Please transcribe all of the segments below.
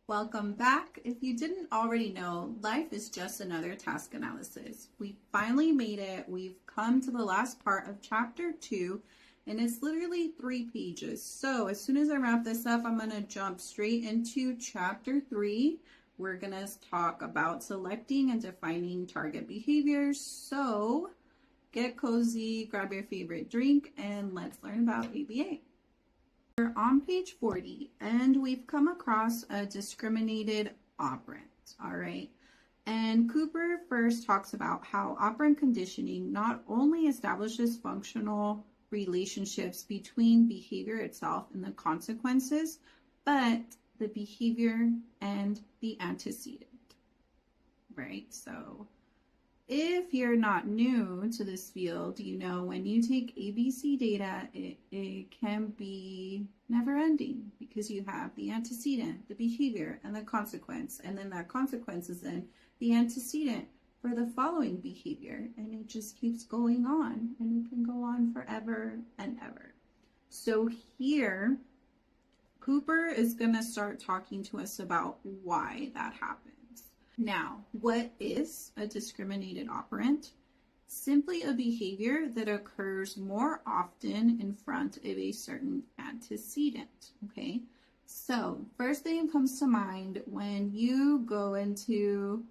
Welcome back. If you didn't already know, life is just another task analysis. We finally made it. We've come to the last part of chapter 2, and it's literally 3 pages. So as soon as I wrap this up, I'm going to jump straight into chapter 3. We're going to talk about selecting and defining target behaviors. So get cozy, grab your favorite drink, and let's learn about ABA. We're on page 40 and we've come across a discriminated operant, all right? And Cooper first talks about how operant conditioning not only establishes functional relationships between behavior itself and the consequences, but the behavior and the antecedent, right? So if you're not new to this field, you know, when you take ABC data, it can be never ending because you have the antecedent, the behavior, and the consequence. And then that consequence is then the antecedent for the following behavior. And it just keeps going on, and it can go on forever and ever. So here, Cooper is going to start talking to us about why that happens. Now, what is a discriminated operant? Simply a behavior that occurs more often in front of a certain antecedent, okay? So, first thing that comes to mind when you go into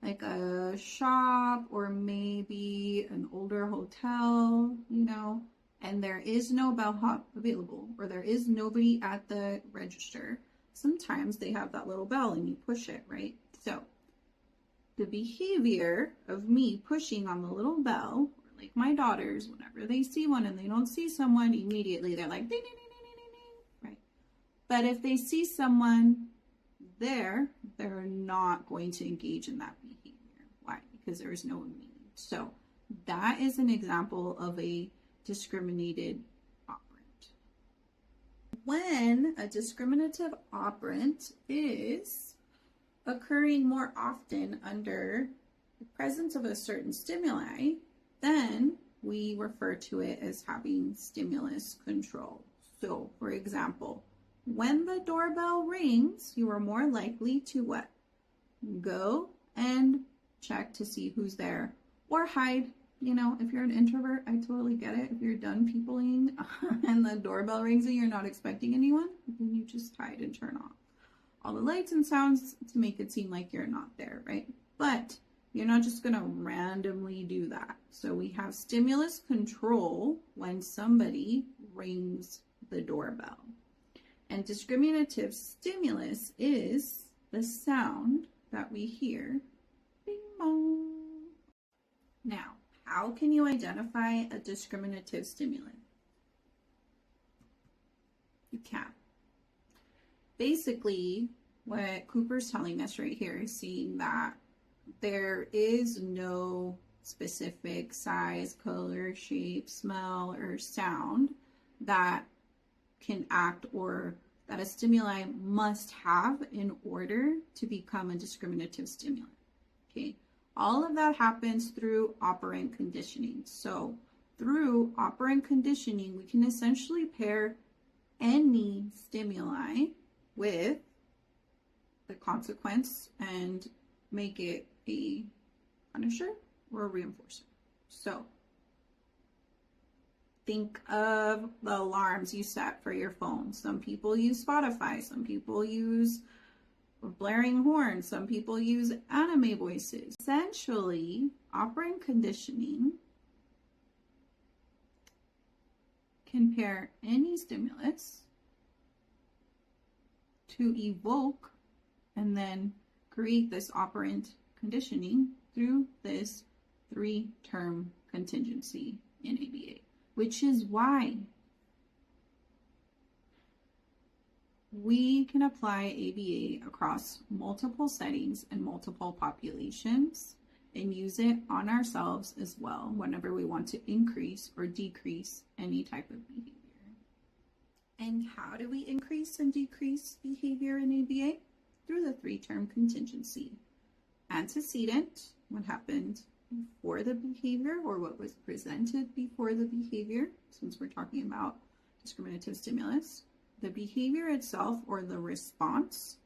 like a shop or maybe an older hotel, you know, and there is no bellhop available or there is nobody at the register, sometimes they have that little bell and you push it, right? So, the behavior of me pushing on the little bell, or like my daughters, whenever they see one and they don't see someone, immediately they're like, ding, ding, ding, ding, ding, ding, right? But if they see someone there, they're not going to engage in that behavior. Why? Because there is no need. So that is an example of a discriminated operant. When a discriminative operant is occurring more often under the presence of a certain stimuli, then we refer to it as having stimulus control. So, for example, when the doorbell rings, you are more likely to what? Go and check to see who's there or hide. You know, if you're an introvert, I totally get it. If you're done peopling and the doorbell rings and you're not expecting anyone, then you just hide and turn off all the lights and sounds to make it seem like you're not there, right? But you're not just going to randomly do that. So we have stimulus control when somebody rings the doorbell. And discriminative stimulus is the sound that we hear. Bing bong. Now, how can you identify a discriminative stimulant? You can't. Basically, what Cooper's telling us right here is seeing that there is no specific size, color, shape, smell, or sound that can act or that a stimuli must have in order to become a discriminative stimulant. Okay, all of that happens through operant conditioning. So through operant conditioning, we can essentially pair any stimuli with the consequence and make it a punisher or a reinforcer. So think of the alarms you set for your phone. Some people use Spotify, some people use blaring horns, some people use anime voices. Essentially, operant conditioning can pair any stimulus to evoke and then create this operant conditioning through this 3-term contingency in ABA, which is why we can apply ABA across multiple settings and multiple populations and use it on ourselves as well whenever we want to increase or decrease any type of behavior. And how do we increase and decrease behavior in ABA? Through the 3-term contingency. Antecedent, what happened before the behavior or what was presented before the behavior, since we're talking about discriminative stimulus. The behavior itself or the response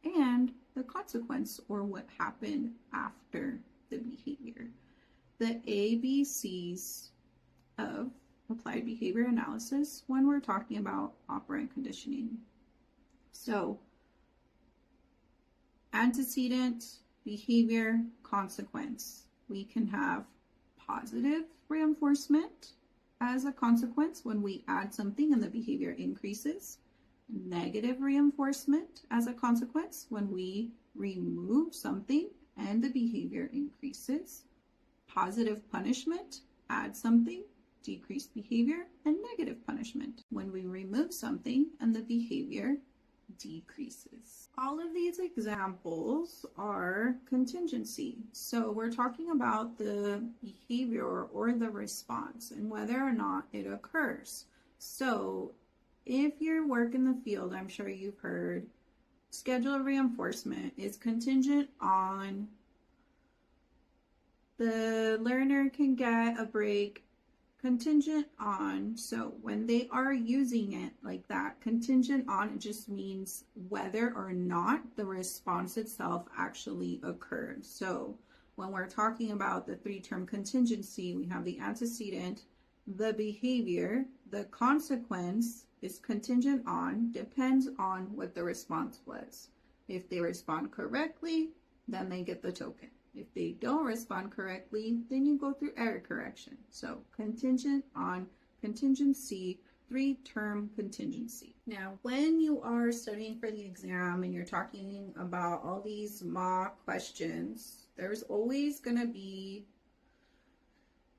and the consequence, or what happened after the behavior. The ABCs of applied behavior analysis when we're talking about operant conditioning. So, antecedent, behavior, consequence. We can have positive reinforcement as a consequence when we add something and the behavior increases. Negative reinforcement as a consequence when we remove something and the behavior increases. Positive punishment, add something, decreased behavior, and negative punishment when we remove something and the behavior decreases. All of these examples are contingency. So we're talking about the behavior or the response and whether or not it occurs. So if you work in the field, I'm sure you've heard, scheduled reinforcement is contingent on the learner can get a break, contingent on, so when they are using it like that, contingent on, it just means whether or not the response itself actually occurred. So when we're talking about the three-term contingency, we have the antecedent, the behavior, the consequence is contingent on, depends on what the response was. If they respond correctly, then they get the token. If they don't respond correctly, then you go through error correction. So contingent on, contingency, three-term contingency. Now, when you are studying for the exam and you're talking about all these mock questions, there's always going to be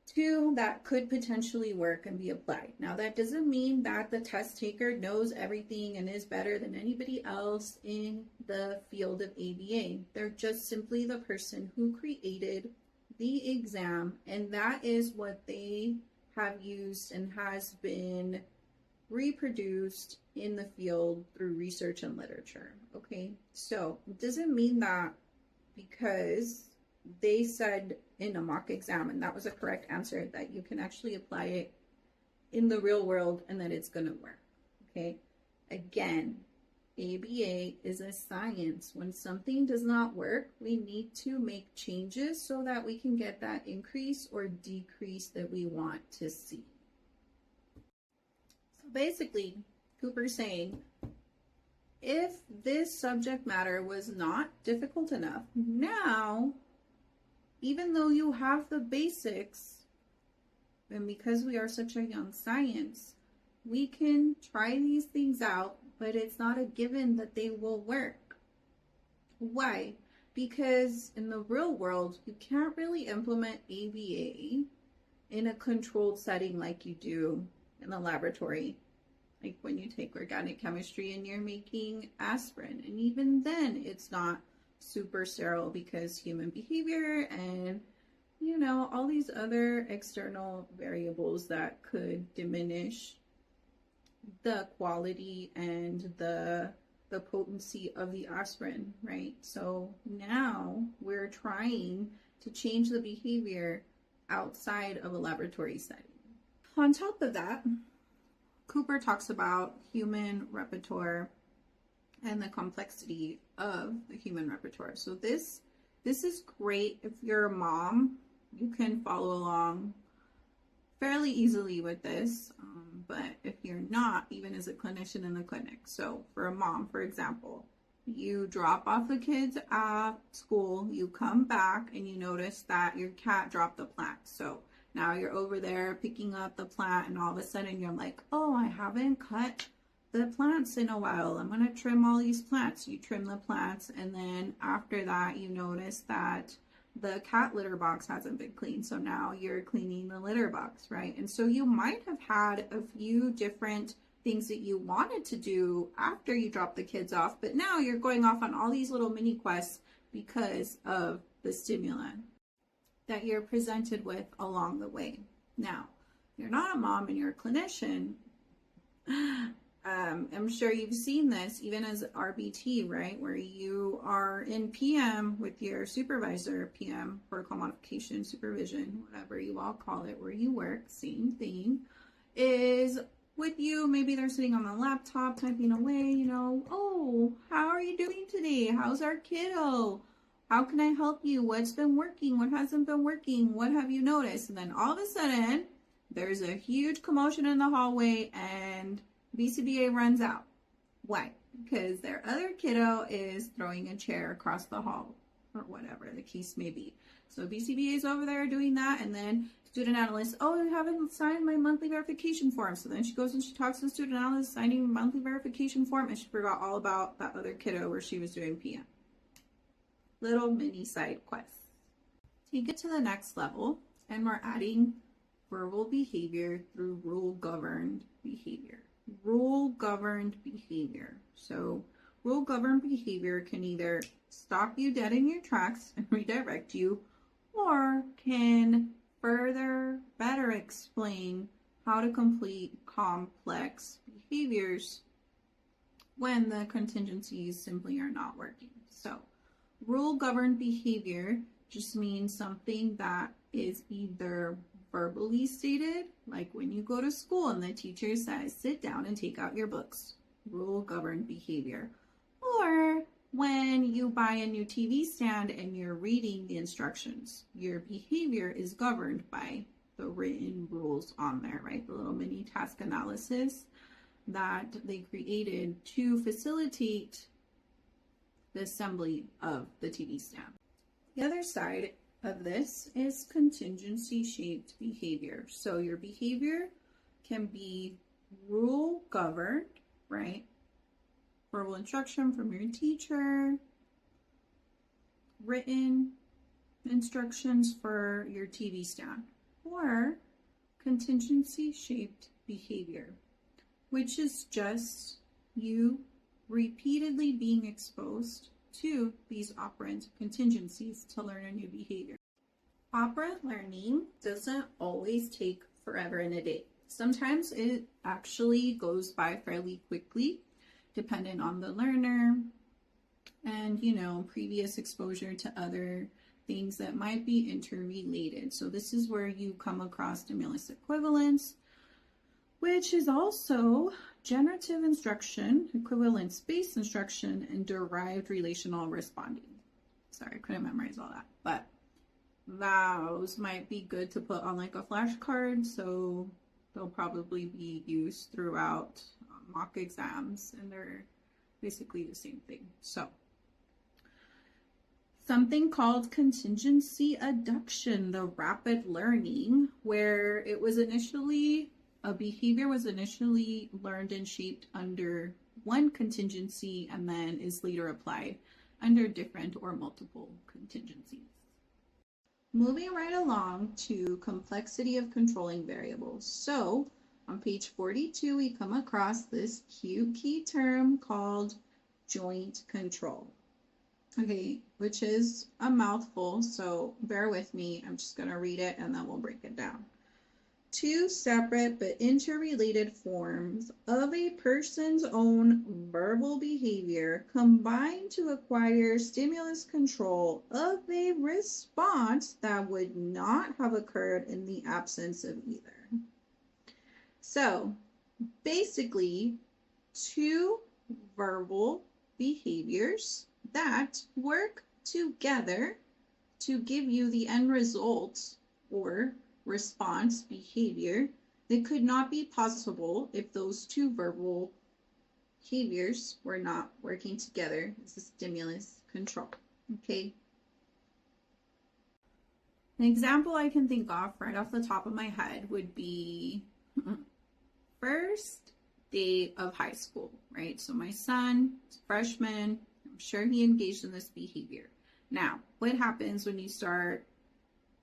two that could potentially work and be applied. Now, that doesn't mean that the test taker knows everything and is better than anybody else in the field of ABA. They're just simply the person who created the exam, and that is what they have used and has been reproduced in the field through research and literature. Okay, so it doesn't mean that because they said in a mock exam and that was a correct answer that you can actually apply it in the real world and that it's going to work. Okay, again, ABA is a science. When something does not work, we need to make changes so that we can get that increase or decrease that we want to see. So basically, Cooper's saying, if this subject matter was not difficult enough, now, even though you have the basics, and because we are such a young science, we can try these things out, but it's not a given that they will work. Why? Because in the real world, you can't really implement ABA in a controlled setting like you do in the laboratory. Like when you take organic chemistry and you're making aspirin, and even then it's not super sterile because human behavior and, you know, all these other external variables that could diminish the quality and the potency of the aspirin, right? So now we're trying to change the behavior outside of a laboratory setting. On top of that, Cooper talks about human repertoire and the complexity of the human repertoire. So this is great if you're a mom. You can follow along fairly easily with this, but if you're not, even as a clinician in the clinic. So for a mom, for example, you drop off the kids at school, you come back and you notice that your cat dropped the plant. So now you're over there picking up the plant and all of a sudden you're like, oh, I haven't cut the plants in a while. I'm going to trim all these plants. You trim the plants, and then after that you notice that the cat litter box hasn't been cleaned. So now you're cleaning the litter box, right? And so you might have had a few different things that you wanted to do after you drop the kids off, but now you're going off on all these little mini quests because of the stimulant that you're presented with along the way. Now, you're not a mom and you're a clinician. I'm sure you've seen this even as RBT, right? Where you are in PM with your supervisor, PM, protocol modification, supervision, whatever you all call it, where you work, same thing, is with you. Maybe they're sitting on the laptop typing away, oh, how are you doing today? How's our kiddo? How can I help you? What's been working? What hasn't been working? What have you noticed? And then all of a sudden, there's a huge commotion in the hallway and BCBA runs out. Why? Because their other kiddo is throwing a chair across the hall or whatever the case may be. So BCBA is over there doing that, and then student analyst, oh, I haven't signed my monthly verification form. So then she goes and she talks to the student analyst signing monthly verification form, and she forgot all about that other kiddo where she was doing PM. Little mini side quests. Take it to the next level, and we're adding verbal behavior through rule-governed behavior. Rule-governed behavior. So rule-governed behavior can either stop you dead in your tracks and redirect you, or can better explain how to complete complex behaviors when the contingencies simply are not working. So rule-governed behavior just means something that is either verbally stated, like when you go to school and the teacher says, sit down and take out your books. Rule-governed behavior. Or when you buy a new TV stand and you're reading the instructions, your behavior is governed by the written rules on there, right? The little mini task analysis that they created to facilitate the assembly of the TV stand. The other side of this is contingency shaped behavior. So your behavior can be rule governed, right? Verbal instruction from your teacher, written instructions for your TV stand, or contingency shaped behavior, which is just you repeatedly being exposed to these operant contingencies to learn a new behavior. Operant learning doesn't always take forever and a day. Sometimes it actually goes by fairly quickly, dependent on the learner and, previous exposure to other things that might be interrelated. So this is where you come across stimulus equivalence, which is also generative instruction, equivalence-based instruction, and derived relational responding. Sorry, I couldn't memorize all that, but those might be good to put on like a flashcard, so they'll probably be used throughout mock exams, and they're basically the same thing. So something called contingency adduction, the rapid learning, where it was initially a behavior was initially learned and shaped under one contingency and then is later applied under different or multiple contingencies. Moving right along to complexity of controlling variables. So on page 42, we come across this cute key term called joint control. Okay, which is a mouthful, so bear with me. I'm just going to read it and then we'll break it down. Two separate but interrelated forms of a person's own verbal behavior combine to acquire stimulus control of a response that would not have occurred in the absence of either. So basically, two verbal behaviors that work together to give you the end result or response behavior that could not be possible if those two verbal behaviors were not working together. This is stimulus control. Okay. An example I can think of right off the top of my head would be first day of high school, right? So my son is a freshman. I'm sure he engaged in this behavior. Now, what happens when you start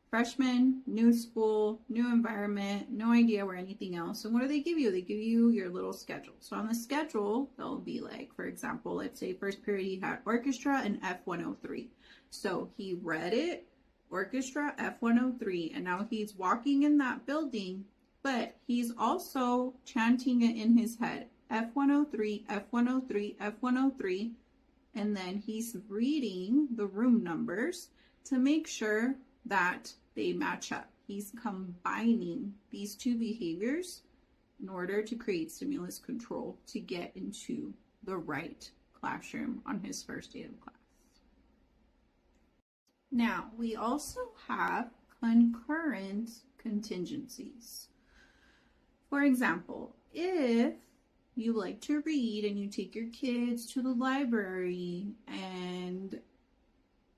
freshman, new school, new environment, no idea where anything else? So what do they give you? They give you your little schedule. So on the schedule, they'll be like, for example, let's say first period he had orchestra and F103. So he read it, orchestra, F103, and now he's walking in that building, but he's also chanting it in his head, F103, F103, F103, and then he's reading the room numbers to make sure that they match up. He's combining these two behaviors in order to create stimulus control to get into the right classroom on his first day of class. Now, we also have concurrent contingencies. For example, if you like to read and you take your kids to the library and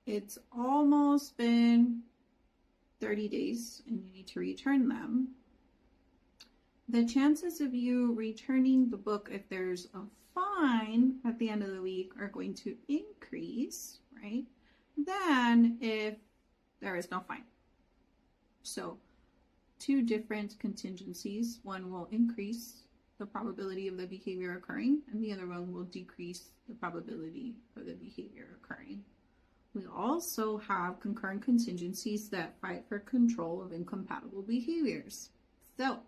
it's almost been 30 days and you need to return them, the chances of you returning the book if there's a fine at the end of the week are going to increase, right, than if there is no fine. So 2 different contingencies. One will increase the probability of the behavior occurring, and the other one will decrease the probability of the behavior occurring. We also have concurrent contingencies that fight for control of incompatible behaviors. So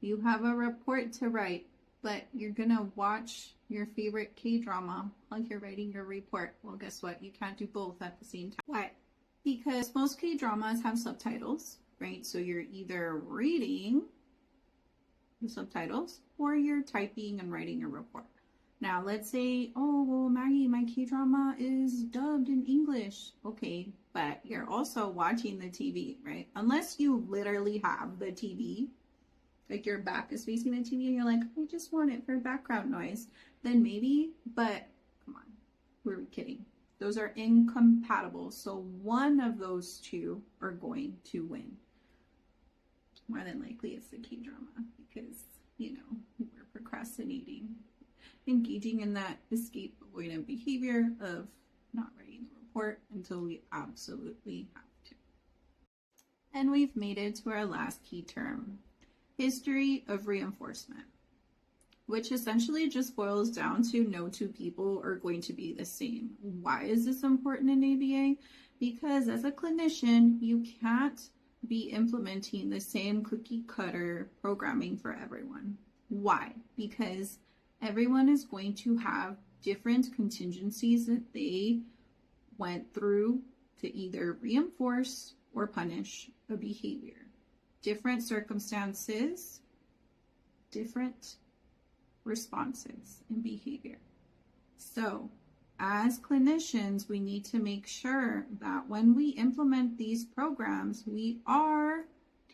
you have a report to write, but you're gonna watch your favorite K-drama while you're writing your report. Well, guess what? You can't do both at the same time. Why? Because most K-dramas have subtitles, right? So you're either reading the subtitles or you're typing and writing a report. Now, let's say, oh, well, Maggie, my K-drama is dubbed in English. Okay, but you're also watching the TV, right? Unless you literally have the TV, like your back is facing the TV and you're like, I just want it for background noise, then maybe, but come on, we're kidding. Those are incompatible. So one of those 2 are going to win. More than likely it's the K-drama because, you know, we're procrastinating, engaging in that escape avoidant behavior of not writing the report until we absolutely have to. And we've made it to our last key term, history of reinforcement, which essentially just boils down to no 2 people are going to be the same. Why is this important in ABA? Because as a clinician, you can't be implementing the same cookie cutter programming for everyone. Why? Because everyone is going to have different contingencies that they went through to either reinforce or punish a behavior. Different circumstances, different responses and behavior. So as clinicians, we need to make sure that when we implement these programs, we are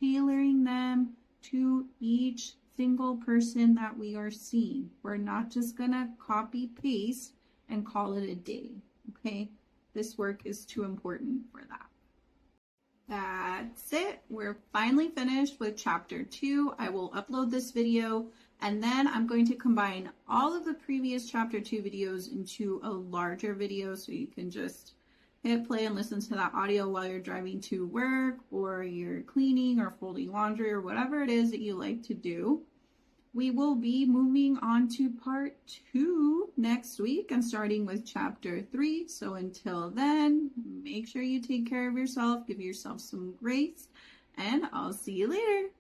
tailoring them to each single person that we are seeing. We're not just gonna copy paste and call it a day, okay? This work is too important for that. That's it. We're finally finished with chapter 2. I will upload this video and then I'm going to combine all of the previous chapter 2 videos into a larger video so you can just hit play and listen to that audio while you're driving to work or you're cleaning or folding laundry or whatever it is that you like to do. We will be moving on to part 2 next week and starting with chapter 3. So until then, make sure you take care of yourself, give yourself some grace, and I'll see you later.